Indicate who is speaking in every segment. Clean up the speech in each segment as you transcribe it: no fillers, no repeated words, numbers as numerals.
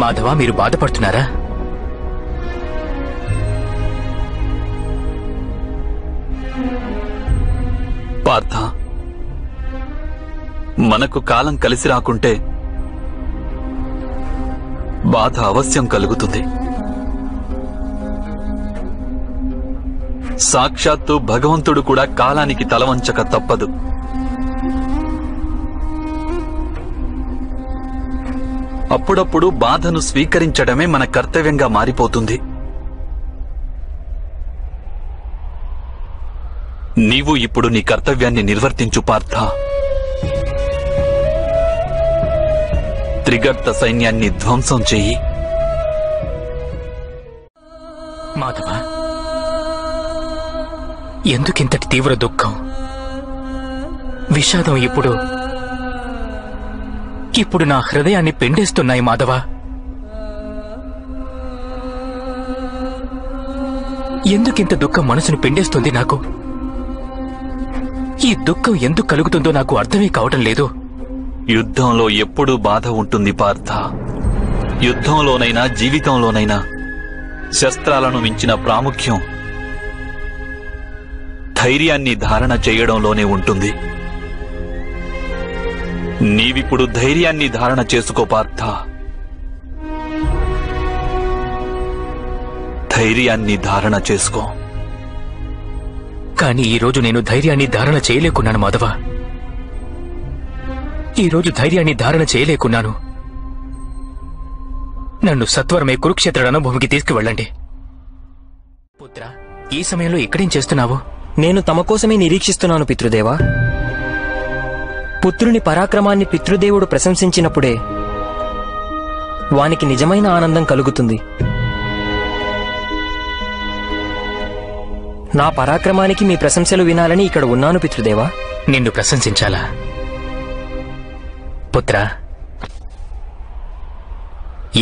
Speaker 1: మాధవ, మీరు బాధపడుతున్నారా?
Speaker 2: పార్థ, మనకు కాలం కలిసి రాకుంటే బాధ అవశ్యం కలుగుతుంది. సాక్షాత్తు భగవంతుడు కూడా కాలానికి తలవంచక తప్పదు. అప్పుడప్పుడు బాధను స్వీకరించడమే మన కర్తవ్యంగా మారిపోతుంది. నీవు ఇప్పుడు నీ కర్తవ్యాన్ని నిర్వర్తించు పార్థ. త్రిగర్త సైన్యాన్ని ధ్వంసం చెయ్యి.
Speaker 1: మాధవ, ఎందుకింతటి తీవ్ర దుఃఖం, విషాదం ఇప్పుడు నా హృదయాన్ని పిండేస్తున్నాయి మాధవ. ఎందుకింత దుఃఖం మనసును పిండేస్తుంది నాకు? ఈ దుఃఖం ఎందుకు కలుగుతుందో నాకు అర్థమే కావటం లేదు.
Speaker 2: యుద్ధంలో ఎప్పుడూ బాధ ఉంటుంది పార్థ. యుద్ధంలోనైనా జీవితంలోనైనా శస్త్రాలను మించిన ప్రాముఖ్యం ధైర్యాన్ని ధారణ చేయడంలోనే ఉంటుంది. నీవిప్పుడు ధైర్యాన్ని ధారణ చేసుకో పార్థ. ధైర్యాన్ని ధారణ చేసుకో.
Speaker 1: కానీ ఈరోజు నేను ధైర్యాన్ని ధారణ చేయలేకున్నాను మాధవ. ఈరోజు ధైర్యాన్ని ధారణ చేయలేకున్నాను. నన్ను సత్వరమే కురుక్షేత్ర రణభూమికి తీసుకువెళ్ళండి. పుత్ర, ఈ సమయంలో ఇక్కడేం చేస్తున్నావు?
Speaker 3: నేను తమ కోసమే నిరీక్షిస్తున్నాను పితృదేవా. పుత్రుని పరాక్రమాన్ని పితృదేవుడు ప్రశంసించినప్పుడే వానికి నిజమైన ఆనందం కలుగుతుంది. నా పరాక్రమానికి మీ ప్రశంసలు వినాలని ఇక్కడ ఉన్నాను పితృదేవా.
Speaker 1: నిన్ను ప్రశంసించాలా? పుత్ర,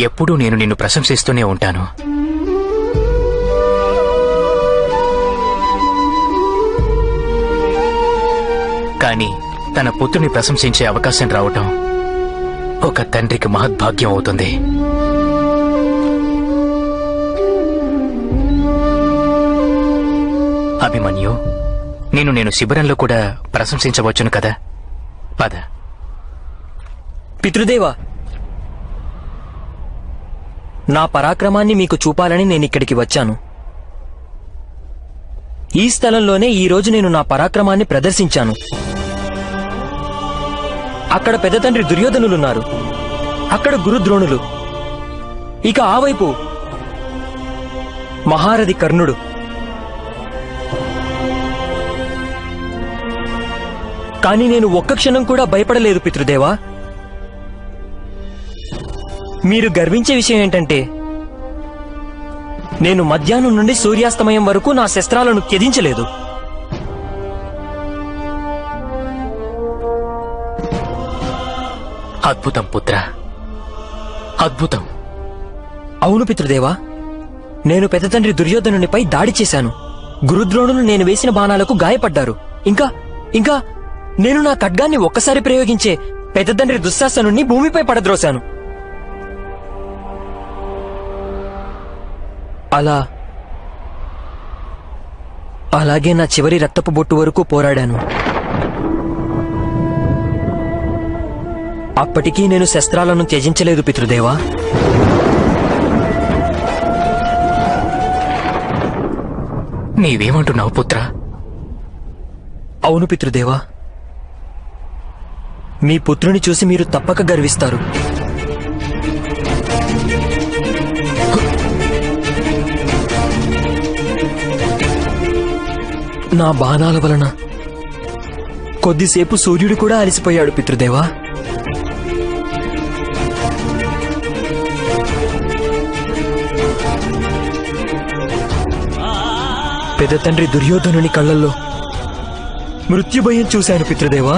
Speaker 1: ఎప్పుడూ నేను నిన్ను ప్రశంసిస్తూనే ఉంటాను. కానీ తన పుత్రుని ప్రశంసించే అవకాశం రావటం ఒక తండ్రికి మహద్భాగ్యం అవుతుంది. అభిమన్యు, నేను శిబిరంలో కూడా ప్రశంసించవచ్చును కదా? పద.
Speaker 3: పితృదేవా, నా పరాక్రమాన్ని మీకు చూపాలని నేనిక్కడికి వచ్చాను. ఈ స్థలంలోనే ఈరోజు నేను నా పరాక్రమాన్ని ప్రదర్శించాను. అక్కడ పెద్ద తండ్రి దుర్యోధనులున్నారు, అక్కడ గురుద్రోణులు, ఇక ఆ వైపు మహారథి కర్ణుడు. కానీ నేను ఒక్క క్షణం కూడా భయపడలేదు పితృదేవా. మీరు గర్వించే విషయం ఏంటంటే నేను మధ్యాహ్నం నుండి సూర్యాస్తమయం వరకు నా శస్త్రాలను త్యజించలేదు.
Speaker 1: అద్భుతం పుత్ర, అద్భుతం.
Speaker 3: అవును పితృదేవా, నేను పెద్ద తండ్రి దుర్యోధనునిపై దాడి చేశాను. గురుద్రోణులు నేను వేసిన బాణాలకు గాయపడ్డారు. ఇంకా నేను నా ఖడ్గాన్ని ఒక్కసారి ప్రయోగించే పెద్ద తండ్రి దుశ్శాసనుణ్ణి భూమిపై పడద్రోశాను. అలాగే నా చివరి రక్తపు బొట్టు వరకు పోరాడాను. అప్పటికీ నేను శస్త్రాలను త్యజించలేదు పితృదేవా.
Speaker 1: నీవేమంటున్నావు పుత్ర?
Speaker 3: అవును పితృదేవా, మీ పుత్రుని చూసి మీరు తప్పక గర్విస్తారు. నా బాణాల వలన కొద్దిసేపు సూర్యుడు కూడా అలసిపోయాడు పితృదేవా. పెద్ద తండ్రి దుర్యోధనుని కళ్ళల్లో మృత్యుభయం చూశాను పితృదేవా.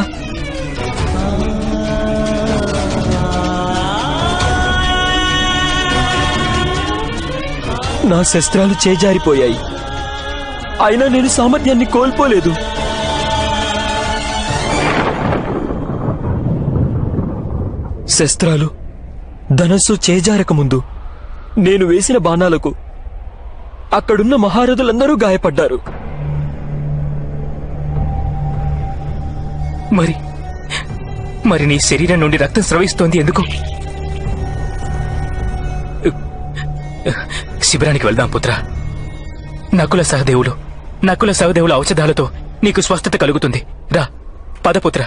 Speaker 3: నా శస్త్రాలు చేజారిపోయాయి, అయినా నేను సామర్థ్యాన్ని కోల్పోలేదు. శస్త్రాలు ధనస్సు చేజారక ముందు నేను వేసిన బాణాలకు అక్కడున్న మహారథులందరూ గాయపడ్డారు.
Speaker 1: మరి నీ శరీరం నుండి రక్తం స్రవిస్తోంది ఎందుకు? శిబిరానికి వెళ్దాం పుత్ర. నకుల సహదేవుల ఔషధాలతో నీకు స్వస్థత కలుగుతుంది. రా పదపుత్ర.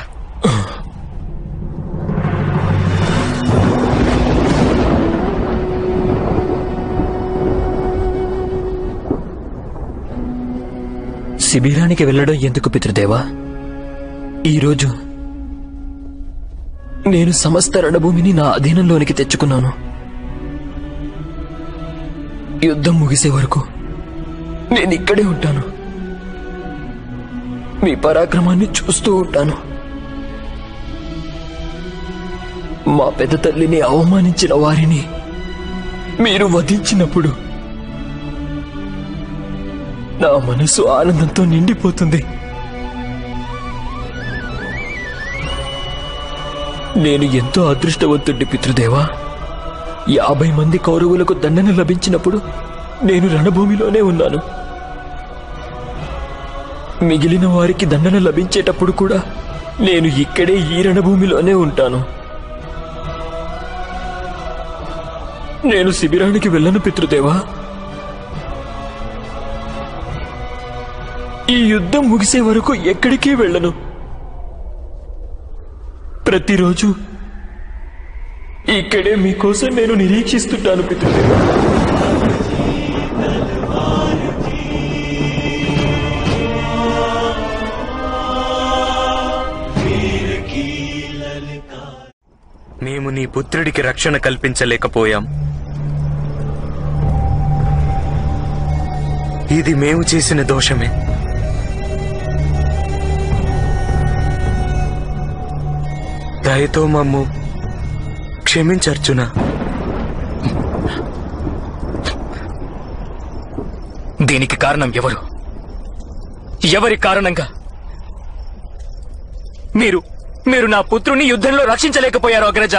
Speaker 3: శిబిరానికి వెళ్ళడం ఎందుకు పితృదేవా? ఈరోజు నేను సమస్త రణభూమిని నా అధీనంలోనికి తెచ్చుకున్నాను. యుద్ధం ముగిసే వరకు నేను ఇక్కడే ఉంటాను. మీ పరాక్రమాన్ని చూస్తూ ఉంటాను. మా పెద్ద తల్లిని అవమానించిన వారిని మీరు వధించినప్పుడు నా మనసు ఆనందంతో నిండిపోతుంది. నేను ఎంతో అదృష్టవంతుడి పితృదేవా. 50 మంది కౌరవులకు దండన లభించినప్పుడు నేను రణభూమిలోనే ఉన్నాను. మిగిలిన వారికి దండన లభించేటప్పుడు కూడా నేను ఇక్కడే ఈ రణభూమిలోనే ఉంటాను. నేను శిబిరానికి వెళ్ళను పితృదేవా. ఈ యుద్ధం ముగిసే వరకు ఎక్కడికి వెళ్ళను. ప్రతిరోజు ఇక్కడే మీకోసం నేను నిరీక్షిస్తుంటాను పితృదేవా.
Speaker 4: మేము నీ పుత్రుడికి రక్షణ కల్పించలేకపోయాం. ఇది మేము చేసిన దోషమే. దయతో మమ్ము క్షమించర్చునా.
Speaker 1: దీనికి కారణం ఎవరు? ఎవరి కారణంగా మీరు నా పుత్రుని యుద్ధంలో రక్షించలేకపోయారు అగ్రజ?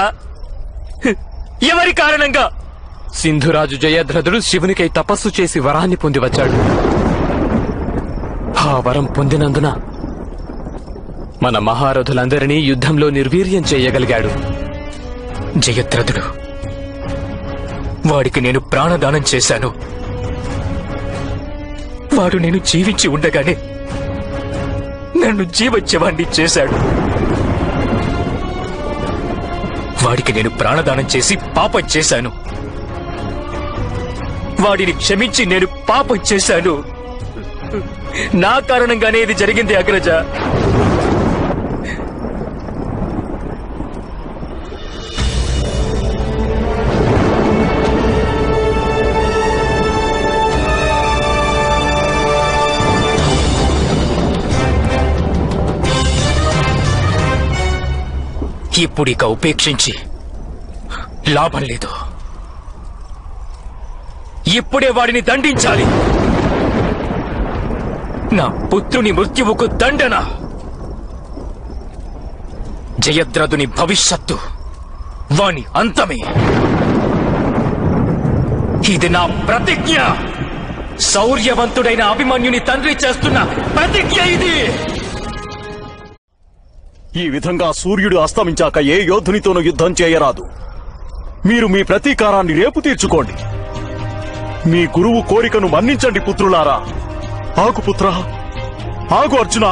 Speaker 1: ఎవరి కారణంగా?
Speaker 5: సింధురాజు జయద్రథుడు శివునికై తపస్సు చేసి వరాన్ని పొంది వచ్చాడు. ఆ వరం పొందినందున మన మహారథులందరినీ యుద్ధంలో నిర్వీర్యం చేయగలిగాడు.
Speaker 1: జయద్రథుడు, వాడికి నేను ప్రాణదానం చేశాను. వాడు నేను జీవించి ఉండగానే నన్ను జీవోత్సవాన్ని చేశాడు. వాడికి నేను ప్రాణదానం చేసి పాపం చేశాను. వాడిని క్షమించి నేను పాపం చేశాను. నా కారణంగానే ఇది జరిగింది అగ్రజ. ఇప్పుడిక ఉపేక్షించి లాభం లేదు. ఇప్పుడే వాడిని దండించాలి. నా పుత్రుని మృత్యువుకు దండన. జయద్రథుని భవిష్యత్తు వాని అంతమే. ఇది నా ప్రతిజ్ఞ. శౌర్యవంతుడైన అభిమన్యుని తండ్రి చేస్తున్న ప్రతిజ్ఞ ఇది.
Speaker 6: ఈ విధంగా సూర్యుడు అస్తమించాక ఏ యోధునితోనూ యుద్ధం చేయరాదు. మీరు మీ ప్రతీకారాన్ని రేపు తీర్చుకోండి. మీ గురువు కోరికను మన్నించండి పుత్రులారా. ఆగు పుత్ర, ఆగు అర్జున.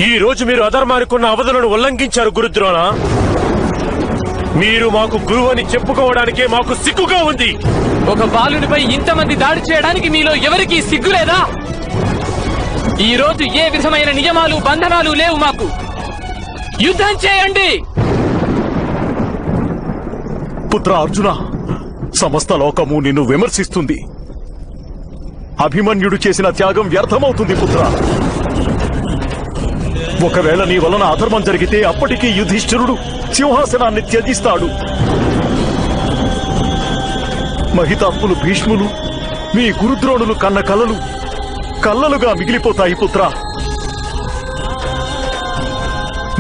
Speaker 7: ఈ రోజు మీరు అధర్మానికున్న అవధులను ఉల్లంఘించారు గురుద్రోణ. మీరు మాకు గురువు అని చెప్పుకోవడానికే మాకు సిగ్గుగా ఉంది.
Speaker 5: ఒక బాలునిపై ఇంతమంది దాడి చేయడానికి మీలో ఎవరికీ సిగ్గులేదా? ఈ రోజు ఏ విధమైన నియమాలు బంధనాలు లేవు మాకు. యుద్ధం చేయండి.
Speaker 6: పుత్ర అర్జున, సమస్త లోకము నిన్ను విమర్శిస్తుంది. అభిమన్యుడు చేసిన త్యాగం వ్యర్థమవుతుంది పుత్ర. ఒకవేళ నీ వలన అధర్మం జరిగితే అప్పటికీ యుధిష్ఠిరుడు సింహాసనాన్ని త్యజిస్తాడు. మహితాత్ములు భీష్ములు, మీ గురుద్రోణులు కన్న కలలు కల్లలుగా మిగిలిపోతాయి పుత్ర.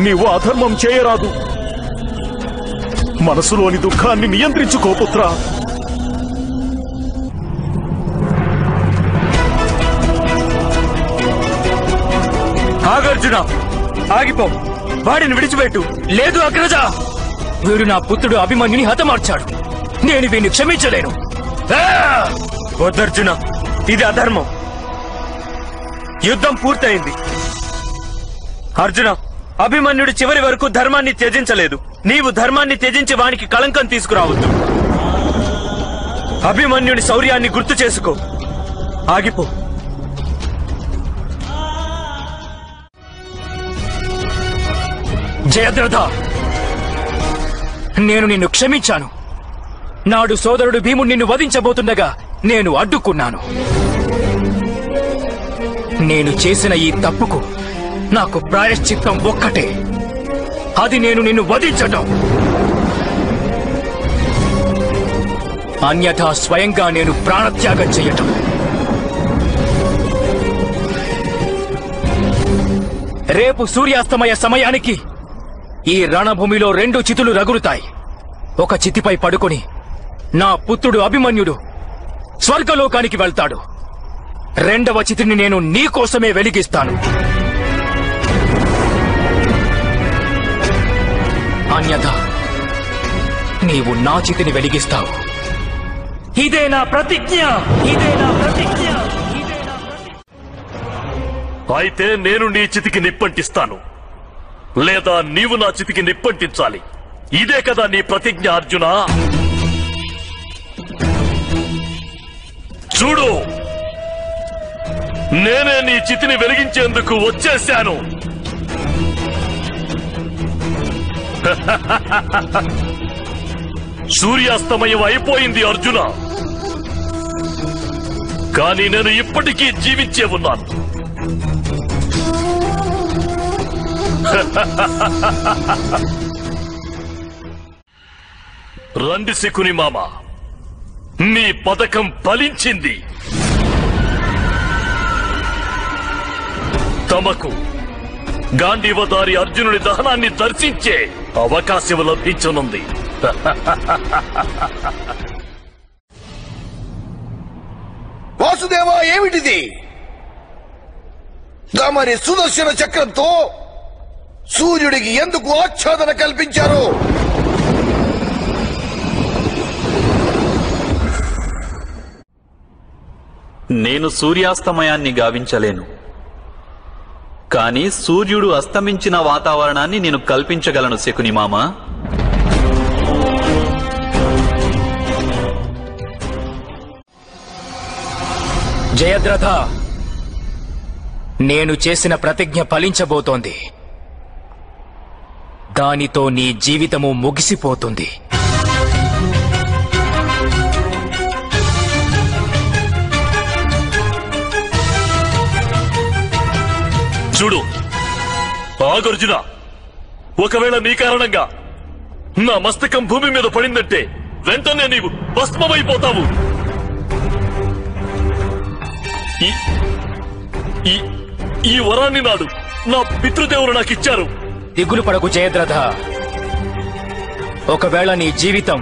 Speaker 6: నీవు అధర్మం చేయరాదు. మనసులోని దుఃఖాన్ని నియంత్రించుకో పుత్రా.
Speaker 4: ఆగర్జున, ఆగిపో. వాడిని విడిచిపెట్టు.
Speaker 1: లేదు అగ్రజ, వీడు నా పుత్రుడు అభిమన్యుని హతమార్చాడు. నేను వీడిని క్షమించలేను.
Speaker 4: వద్దర్జున, ఇది అధర్మం. యుద్ధం పూర్తయింది. అర్జున, అభిమన్యుడు చివరి వరకు ధర్మాన్ని త్యజించలేదు. నీవు ధర్మాన్ని త్యజించి వానికి కళంకం తీసుకురావద్దు. అభిమన్యుని శౌర్యాన్ని గుర్తు చేసుకో. ఆగిపో.
Speaker 1: జయద్రథ, నేను నిన్ను క్షమించాను. నాడు సోదరుడు భీముడు నిన్ను వధించబోతుండగా నేను అడ్డుకున్నాను. నేను చేసిన ఈ తప్పుకు నాకు ప్రాయశ్చిత్తం ఒక్కటే, అది నేను నిన్ను వధించటం. అన్యథా స్వయంగా నేను ప్రాణత్యాగం చెయ్యటం. రేపు సూర్యాస్తమయ సమయానికి ఈ రణభూమిలో 2 చితులు రగులుతాయి. ఒక చితిపై పడుకొని నా పుత్రుడు అభిమన్యుడు స్వర్గలోకానికి వెళ్తాడు. 2వ చితిని నేను నీకోసమే వెలిగిస్తాను. అన్యథా నీవు నా చితిని వెలిగిస్తావు. ఇదే నా ప్రతిజ్ఞ. ఇదే నా ప్రతిజ్ఞ.
Speaker 7: అయితే నేను నీ చితికి నిప్పంటిస్తాను, లేదా నీవు నా చితికి నిప్పంటించాలి. ఇదే కదా నీ ప్రతిజ్ఞ అర్జున. చూడు, నేనే నీ చితిని వెలిగించేందుకు వచ్చేశాను. సూర్యాస్తమయం అయిపోయింది అర్జున, కానీ నేను ఇప్పటికీ జీవించే ఉన్నాను. రండి శకుని మామ, నీ పథకం ఫలించింది. తమకు గాంధీవదారి అర్జునుడి దహనాన్ని దర్శించే అవకాశం లభించనుంది.
Speaker 8: వాసుదేవా, ఏమిటిది? తమరి సుదర్శన చక్రంతో సూర్యుడికి ఎందుకు ఆచ్ఛాదన కల్పించారు?
Speaker 2: నేను సూర్యాస్తమయాన్ని గావించలేను, కానీ సూర్యుడు అస్తమించిన వాతావరణాన్ని నేను కల్పించగలను శకుని మామ.
Speaker 1: జయద్రథ, నేను చేసిన ప్రతిజ్ఞ ఫలించబోతోంది. దానితో నీ జీవితము ముగిసిపోతుంది.
Speaker 7: చూడు ఆగర్జున, ఒకవేళ నీ కారణంగా నా మస్తకం భూమి మీద పడిందంటే వెంటనే నీవు భస్మమైపోతావు. ఈ వరాన్ని నాడు నా పితృదేవులు నాకిచ్చారు.
Speaker 1: దిగులు పడకు జయద్రథ. ఒకవేళ నీ జీవితం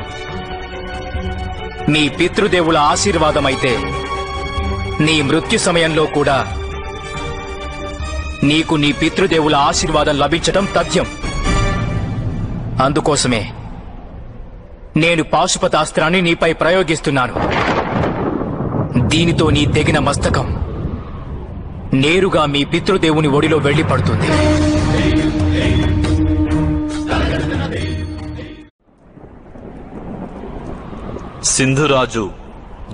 Speaker 1: నీ పితృదేవుల ఆశీర్వాదమైతే నీ మృత్యు సమయంలో కూడా నీకు నీ పితృదేవుల ఆశీర్వాదం లభించటం తథ్యం. అందుకోసమే నేను పాశుపతాస్త్రాన్ని నీపై ప్రయోగిస్తున్నాను. దీనితో నీ తెగిన మస్తకం నేరుగా మీ పితృదేవుని ఒడిలో వెళ్లి పడుతుంది.
Speaker 2: సింధురాజు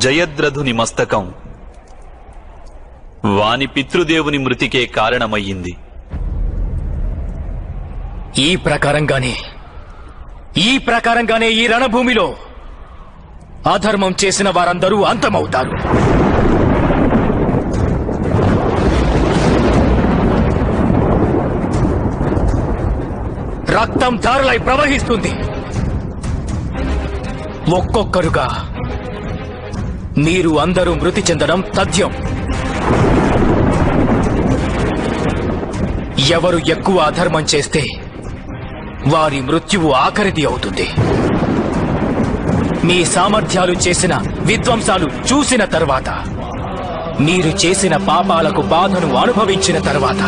Speaker 2: జయద్రథుని మస్తకం వాని పితృదేవుని మృతికే కారణమయ్యింది.
Speaker 1: ఈ ప్రకారంగానే ఈ రణభూమిలో అధర్మం చేసిన వారందరూ అంతమవుతారు. రక్తం ధారలై ప్రవహిస్తుంది. ఒక్కొక్కరుగా మీరు అందరూ మృతి చెందడం తథ్యం. ఎవరు ఎక్కువ అధర్మం చేస్తే వారి మృత్యువు ఆఖరిది అవుతుంది. మీ సామర్థ్యాలు చేసిన విధ్వంసాలు చూసిన తర్వాత, మీరు చేసిన పాపాలకు బాధను అనుభవించిన తర్వాత